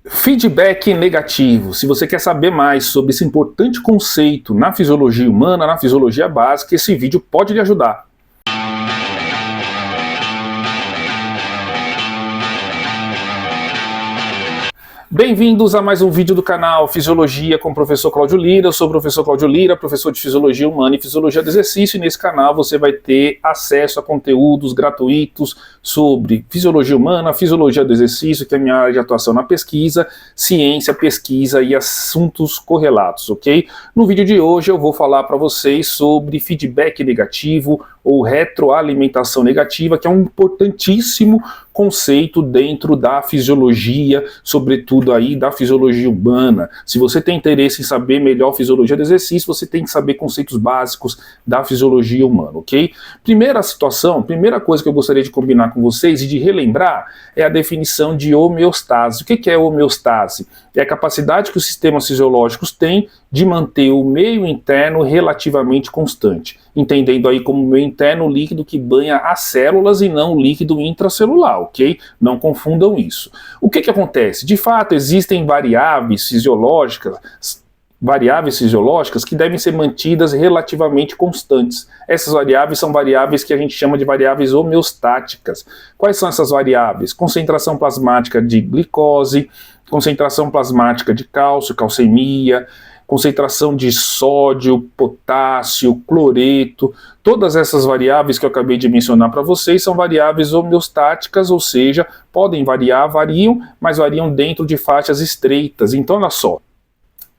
Feedback negativo. Se você quer saber mais sobre esse importante conceito na fisiologia humana, na fisiologia básica, esse vídeo pode lhe ajudar. Bem-vindos a mais um vídeo do canal Fisiologia com o professor Cláudio Lira. Eu sou o professor Cláudio Lira, professor de Fisiologia Humana e Fisiologia do Exercício, e nesse canal você vai ter acesso a conteúdos gratuitos sobre Fisiologia Humana, Fisiologia do Exercício, que é a minha área de atuação na pesquisa, ciência, pesquisa e assuntos correlatos, ok? No vídeo de hoje eu vou falar para vocês sobre feedback negativo ou retroalimentação negativa, que é um importantíssimo conceito dentro da fisiologia, sobretudo aí da fisiologia humana. Se você tem interesse em saber melhor fisiologia do exercício, você tem que saber conceitos básicos da fisiologia humana, ok? Primeira situação, primeira coisa que eu gostaria de combinar com vocês e de relembrar é a definição de homeostase. O que é homeostase? É a capacidade que os sistemas fisiológicos têm de manter o meio interno relativamente constante, entendendo aí como meio interno o líquido que banha as células e não o líquido intracelular, ok? Não confundam isso. O que acontece? De fato, existem variáveis fisiológicas que devem ser mantidas relativamente constantes. Essas variáveis são variáveis que a gente chama de variáveis homeostáticas. Quais são essas variáveis? Concentração plasmática de glicose, concentração plasmática de cálcio, calcemia, concentração de sódio, potássio, cloreto. Todas essas variáveis que eu acabei de mencionar para vocês são variáveis homeostáticas, ou seja, podem variar, variam, mas variam dentro de faixas estreitas. Então, olha só,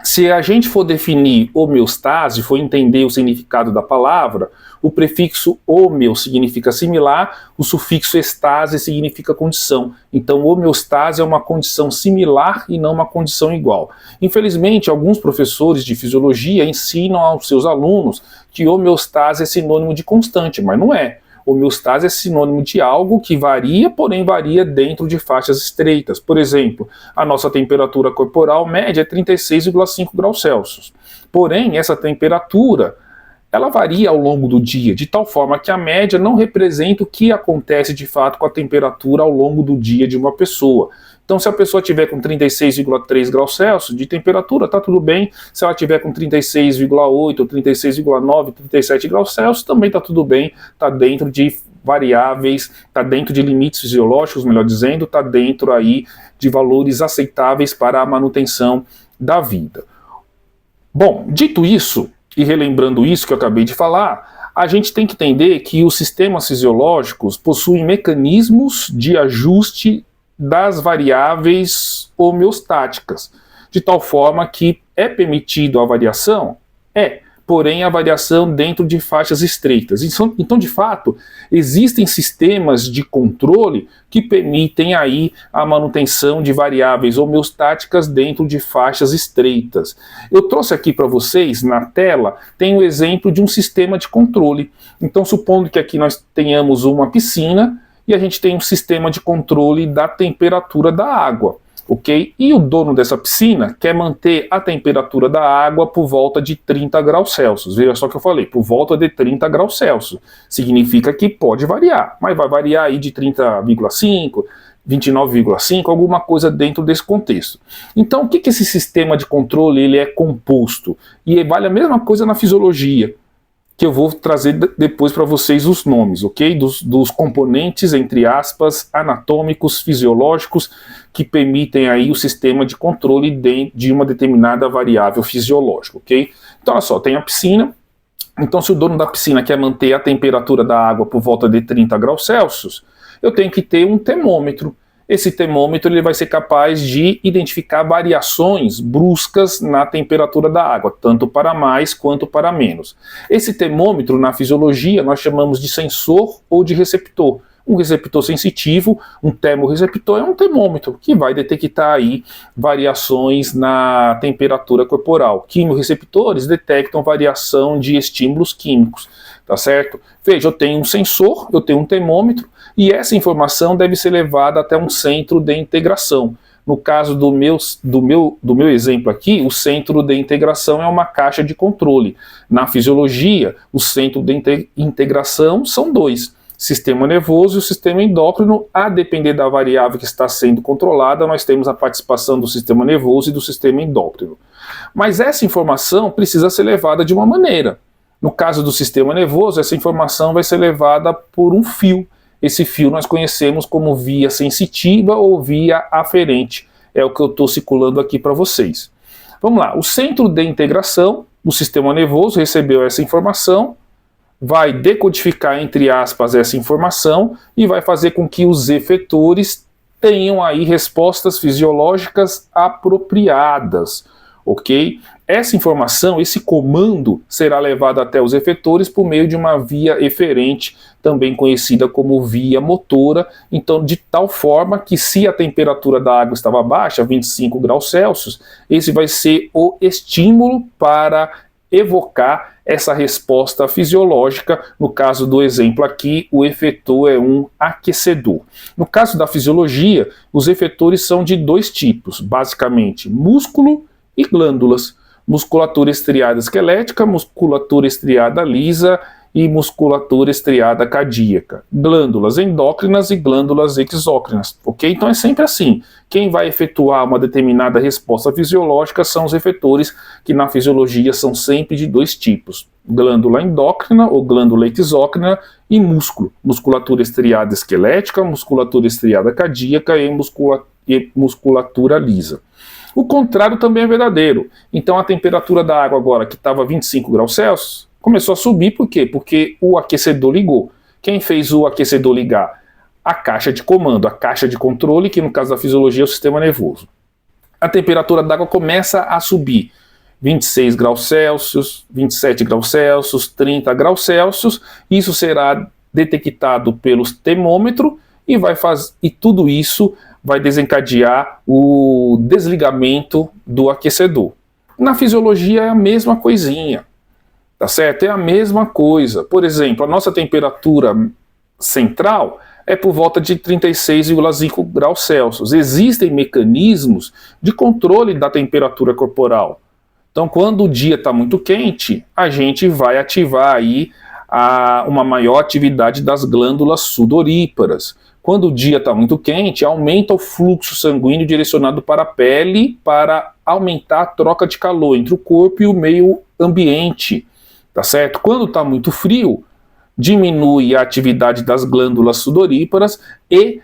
se a gente for definir homeostase, for entender o significado da palavra, o prefixo homeo significa similar, o sufixo estase significa condição. Então, homeostase é uma condição similar e não uma condição igual. Infelizmente, alguns professores de fisiologia ensinam aos seus alunos que homeostase é sinônimo de constante, mas não é. Homeostase é sinônimo de algo que varia, porém varia dentro de faixas estreitas. Por exemplo, a nossa temperatura corporal média é 36,5 graus Celsius. Porém, essa temperatura, ela varia ao longo do dia, de tal forma que a média não representa o que acontece de fato com a temperatura ao longo do dia de uma pessoa. Então, se a pessoa tiver com 36,3 graus Celsius de temperatura, tá tudo bem. Se ela tiver com 36,8, 36,9, 37 graus Celsius, também tá tudo bem. Tá dentro de variáveis, tá dentro de limites fisiológicos, melhor dizendo, tá dentro aí de valores aceitáveis para a manutenção da vida. Bom, dito isso, e relembrando isso que eu acabei de falar, a gente tem que entender que os sistemas fisiológicos possuem mecanismos de ajuste das variáveis homeostáticas, de tal forma que é permitido a variação? Porém a variação dentro de faixas estreitas. Então, de fato, existem sistemas de controle que permitem aí a manutenção de variáveis homeostáticas dentro de faixas estreitas. Eu trouxe aqui para vocês, na tela, tem o exemplo de um sistema de controle. Então, supondo que aqui nós tenhamos uma piscina, e a gente tem um sistema de controle da temperatura da água, ok? E o dono dessa piscina quer manter a temperatura da água por volta de 30 graus Celsius. Veja só o que eu falei, por volta de 30 graus Celsius. Significa que pode variar, mas vai variar aí de 30,5, 29,5, alguma coisa dentro desse contexto. Então, o que esse sistema de controle ele é composto? E vale a mesma coisa na fisiologia, que eu vou trazer depois para vocês os nomes, ok? Dos componentes, entre aspas, anatômicos, fisiológicos, que permitem aí o sistema de controle de uma determinada variável fisiológica, ok? Então, olha só, tem a piscina. Então, se o dono da piscina quer manter a temperatura da água por volta de 30 graus Celsius, eu tenho que ter um termômetro. Esse termômetro ele vai ser capaz de identificar variações bruscas na temperatura da água, tanto para mais quanto para menos. Esse termômetro, na fisiologia, nós chamamos de sensor ou de receptor. Um receptor sensitivo, um termorreceptor, é um termômetro que vai detectar aí variações na temperatura corporal. Quimioreceptores detectam variação de estímulos químicos, tá certo? Veja, eu tenho um sensor, eu tenho um termômetro, e essa informação deve ser levada até um centro de integração. No caso do meu exemplo aqui, o centro de integração é uma caixa de controle. Na fisiologia, o centro de integração são dois. sistema nervoso e o sistema endócrino. A depender da variável que está sendo controlada, nós temos a participação do sistema nervoso e do sistema endócrino. Mas essa informação precisa ser levada de uma maneira. No caso do sistema nervoso, essa informação vai ser levada por um fio. Esse fio nós conhecemos como via sensitiva ou via aferente. É o que eu estou circulando aqui para vocês. Vamos lá, o centro de integração do sistema nervoso recebeu essa informação, vai decodificar, entre aspas, essa informação e vai fazer com que os efetores tenham aí respostas fisiológicas apropriadas, ok? Essa informação, esse comando, será levado até os efetores por meio de uma via eferente, também conhecida como via motora, então de tal forma que se a temperatura da água estava baixa, 25 graus Celsius, esse vai ser o estímulo para evocar essa resposta fisiológica. No caso do exemplo aqui, o efetor é um aquecedor. No caso da fisiologia, os efetores são de dois tipos, basicamente músculo e glândulas. Musculatura estriada esquelética, musculatura estriada lisa e musculatura estriada cardíaca. Glândulas endócrinas e glândulas exócrinas, ok? Então é sempre assim. Quem vai efetuar uma determinada resposta fisiológica são os efetores, que na fisiologia são sempre de dois tipos. Glândula endócrina ou glândula exócrina e músculo. Musculatura estriada esquelética, musculatura estriada cardíaca e musculatura lisa. O contrário também é verdadeiro. Então a temperatura da água agora, que estava 25 graus Celsius, começou a subir. Por quê? Porque o aquecedor ligou. Quem fez o aquecedor ligar? A caixa de comando, a caixa de controle, que no caso da fisiologia é o sistema nervoso. A temperatura da água começa a subir. 26 graus Celsius, 27 graus Celsius, 30 graus Celsius. Isso será detectado pelos termômetros e tudo isso vai desencadear o desligamento do aquecedor. Na fisiologia é a mesma coisinha, tá certo? É a mesma coisa. Por exemplo, a nossa temperatura central é por volta de 36,5 graus Celsius. Existem mecanismos de controle da temperatura corporal. Então, quando o dia está muito quente, a gente vai ativar aí uma maior atividade das glândulas sudoríparas. Quando o dia está muito quente, aumenta o fluxo sanguíneo direcionado para a pele para aumentar a troca de calor entre o corpo e o meio ambiente, tá certo? Quando está muito frio, diminui a atividade das glândulas sudoríparas e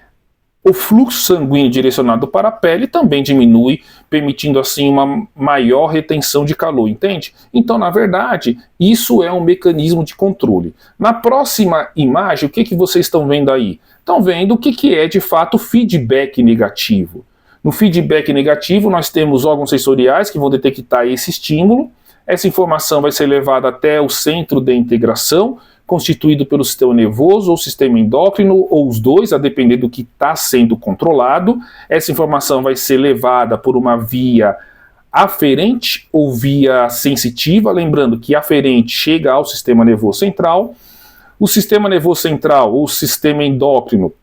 o fluxo sanguíneo direcionado para a pele também diminui, permitindo assim uma maior retenção de calor, entende? Então, na verdade, isso é um mecanismo de controle. Na próxima imagem, o que vocês estão vendo aí? Estão vendo o que é de fato feedback negativo. No feedback negativo, nós temos órgãos sensoriais que vão detectar esse estímulo. Essa informação vai ser levada até o centro de integração, constituído pelo sistema nervoso ou sistema endócrino, ou os dois, a depender do que está sendo controlado. Essa informação vai ser levada por uma via aferente ou via sensitiva, lembrando que aferente chega ao sistema nervoso central. O sistema nervoso central ou sistema endócrino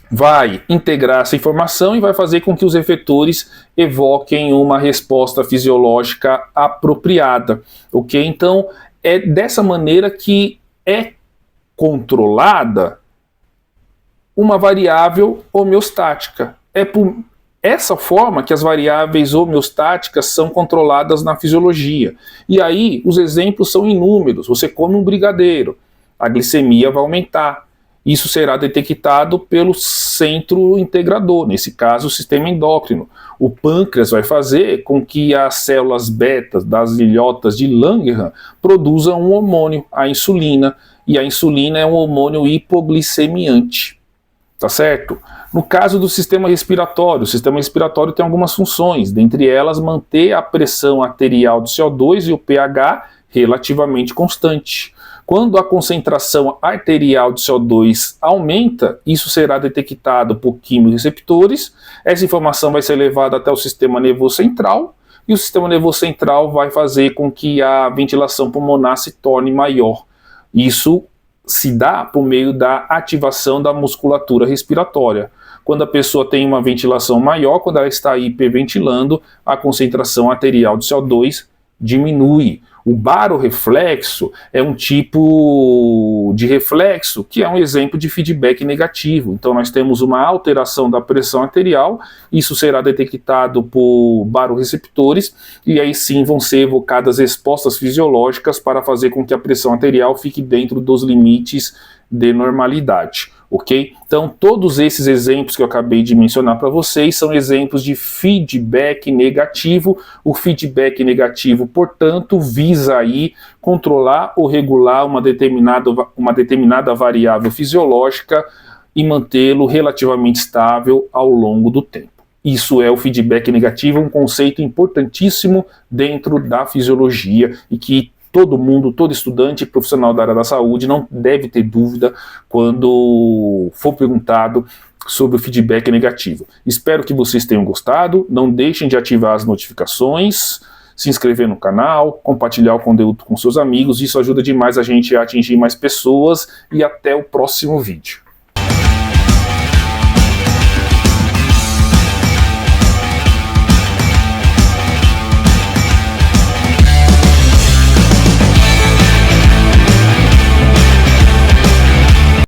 vai integrar essa informação e vai fazer com que os efetores evoquem uma resposta fisiológica apropriada, ok? Então, é dessa maneira que é controlada uma variável homeostática. É por essa forma que as variáveis homeostáticas são controladas na fisiologia. E aí, os exemplos são inúmeros. Você come um brigadeiro, a glicemia vai aumentar. Isso será detectado pelo centro integrador, nesse caso o sistema endócrino. O pâncreas vai fazer com que as células betas das ilhotas de Langerhans produzam um hormônio, a insulina, e a insulina é um hormônio hipoglicemiante, tá certo? No caso do sistema respiratório, o sistema respiratório tem algumas funções, dentre elas manter a pressão arterial do CO2 e o pH relativamente constante. Quando a concentração arterial de CO2 aumenta, isso será detectado por quimiorreceptores. Essa informação vai ser levada até o sistema nervoso central, e o sistema nervoso central vai fazer com que a ventilação pulmonar se torne maior. Isso se dá por meio da ativação da musculatura respiratória. Quando a pessoa tem uma ventilação maior, quando ela está hiperventilando, a concentração arterial de CO2 diminui. O baroreflexo é um tipo de reflexo que é um exemplo de feedback negativo. Então nós temos uma alteração da pressão arterial, isso será detectado por barorreceptores e aí sim vão ser evocadas respostas fisiológicas para fazer com que a pressão arterial fique dentro dos limites de normalidade. Ok? Então, todos esses exemplos que eu acabei de mencionar para vocês são exemplos de feedback negativo. O feedback negativo, portanto, visa aí controlar ou regular uma determinada variável fisiológica e mantê-lo relativamente estável ao longo do tempo. Isso é o feedback negativo, um conceito importantíssimo dentro da fisiologia e que todo mundo, todo estudante profissional da área da saúde não deve ter dúvida quando for perguntado sobre o feedback negativo. Espero que vocês tenham gostado, não deixem de ativar as notificações, se inscrever no canal, compartilhar o conteúdo com seus amigos, isso ajuda demais a gente a atingir mais pessoas e até o próximo vídeo.